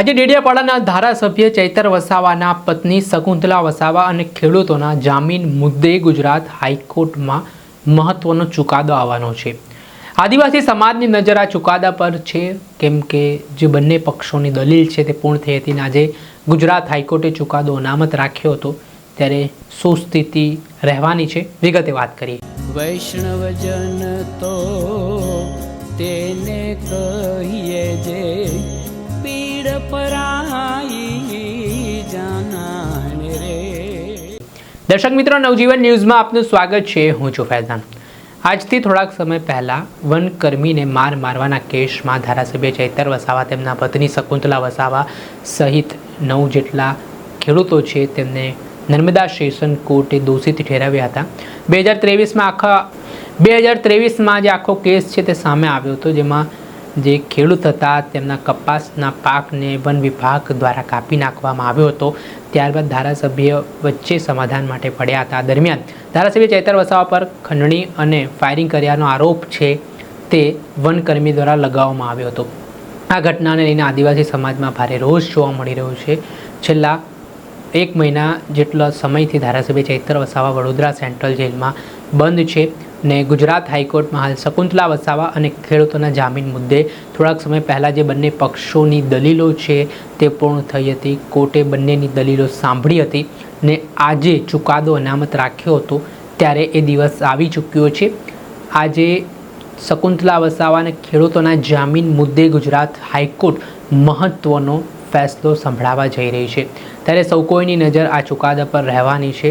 આજે ડેડિયાપાડાના ધારાસભ્ય ચૈતર વસાવાના પત્ની શકુંતલા વસાવા અને ખેડૂતોના જામીન મુદ્દે ગુજરાત હાઈકોર્ટમાં મહત્વનો ચુકાદો આવવાનો છે। આદિવાસી સમાજની નજર આ ચુકાદા પર છે, કેમ કે જે બંને પક્ષોની દલીલ છે તે પૂર્ણ થઈ હતી અને આજે ગુજરાત હાઈકોર્ટે ચુકાદો અનામત રાખ્યો હતો। ત્યારે શું સ્થિતિ રહેવાની છે, વિગતે વાત કરીએ। વૈષ્ણવજન તો તેને કહીએ જે પીડ પરાઈ જાનાને રે। દર્શક મિત્રો, નવજીવન ન્યૂઝમાં આપનું સ્વાગત છે। હું છું ફૈઝાન। આજથી થોડાક સમય પહેલાં વનકર્મીને મારવાના કેસમાં ધારાસભ્ય ચૈતર વસાવા, તેમના પત્ની શકુંતલા વસાવા સહિત 9 જેટલા ખેડૂતો છે તેમને નર્મદા સેશન કોર્ટે દોષિત ઠેરવ્યા હતા। 2023માં જે આખો કેસ છે તે સામે આવ્યો હતો, જેમાં જે ખેડૂત હતા તેમના કપાસના પાકને વન વિભાગ દ્વારા કાપી નાખવામાં આવ્યો હતો। ત્યારબાદ ધારાસભ્ય વચ્ચે સમાધાન માટે પડ્યા હતા। દરમિયાન ધારાસભ્ય ચૈતર વસાવા પર ખંડણી અને ફાયરિંગ કર્યાનો આરોપ છે તે વનકર્મી દ્વારા લગાવવામાં આવ્યો હતો। આ ઘટનાને લઈને આદિવાસી સમાજમાં ભારે રોષ જોવા મળી રહ્યો છે। છેલ્લા 1 મહિના જેટલા સમયથી ધારાસભ્ય ચૈતર વસાવા વડોદરા સેન્ટ્રલ જેલમાં બંધ છે ને ગુજરાત હાઈકોર્ટમાં હાલ શકુંતલા વસાવા અને ખેડૂતોના જામીન મુદ્દે થોડાક સમય પહેલાં જે બંને પક્ષોની દલીલો છે તે પૂર્ણ થઈ હતી। કોર્ટે બંનેની દલીલો સાંભળી હતી ને આજે ચુકાદો અનામત રાખ્યો હતો, ત્યારે એ દિવસ આવી ચૂક્યો છે। આજે શકુંતલા વસાવા અને ખેડૂતોના જામીન મુદ્દે ગુજરાત હાઈકોર્ટ મહત્ત્વનો ફેસલો સંભળાવવા જઈ રહી છે। ત્યારે સૌ કોઈની નજર આ ચુકાદા પર રહેવાની છે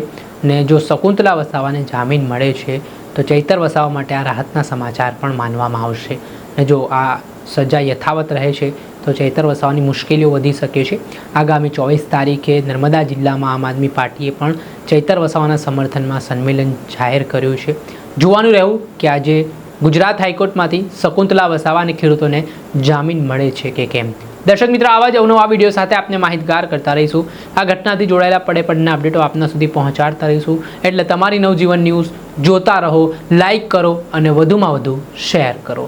ને જો શકુંતલા વસાવાને જામીન મળે છે તો ચૈતર વસાવા માટે આ રાહતના સમાચાર પણ માનવામાં આવશે ને જો આ સજા યથાવત રહે છે તો ચૈતર વસાવાની મુશ્કેલીઓ વધી શકે છે। આગામી 24 તારીખે નર્મદા જિલ્લામાં આમ આદમી પાર્ટીએ પણ ચૈતર વસાવાના સમર્થનમાં સંમેલન જાહેર કર્યું છે। જોવાનું રહ્યું કે આજે ગુજરાત હાઈકોર્ટમાંથી શકુંતલા વસાવા અને ખેડૂતોને જામીન મળે છે કે કેમ। દર્શક મિત્રો, આવા જ અવનવા વિડીયો સાથે આપને માહિતગાર કરતા રહીશું। આ ઘટનાથી જોડાયેલા પડેપડના અપડેટો આપના સુધી પહોંચાડતા રહીશું। એટલે તમારી નવજીવન ન્યૂઝ જોતા રહો, લાઈક કરો અને વધુમાં વધુ શેર કરો।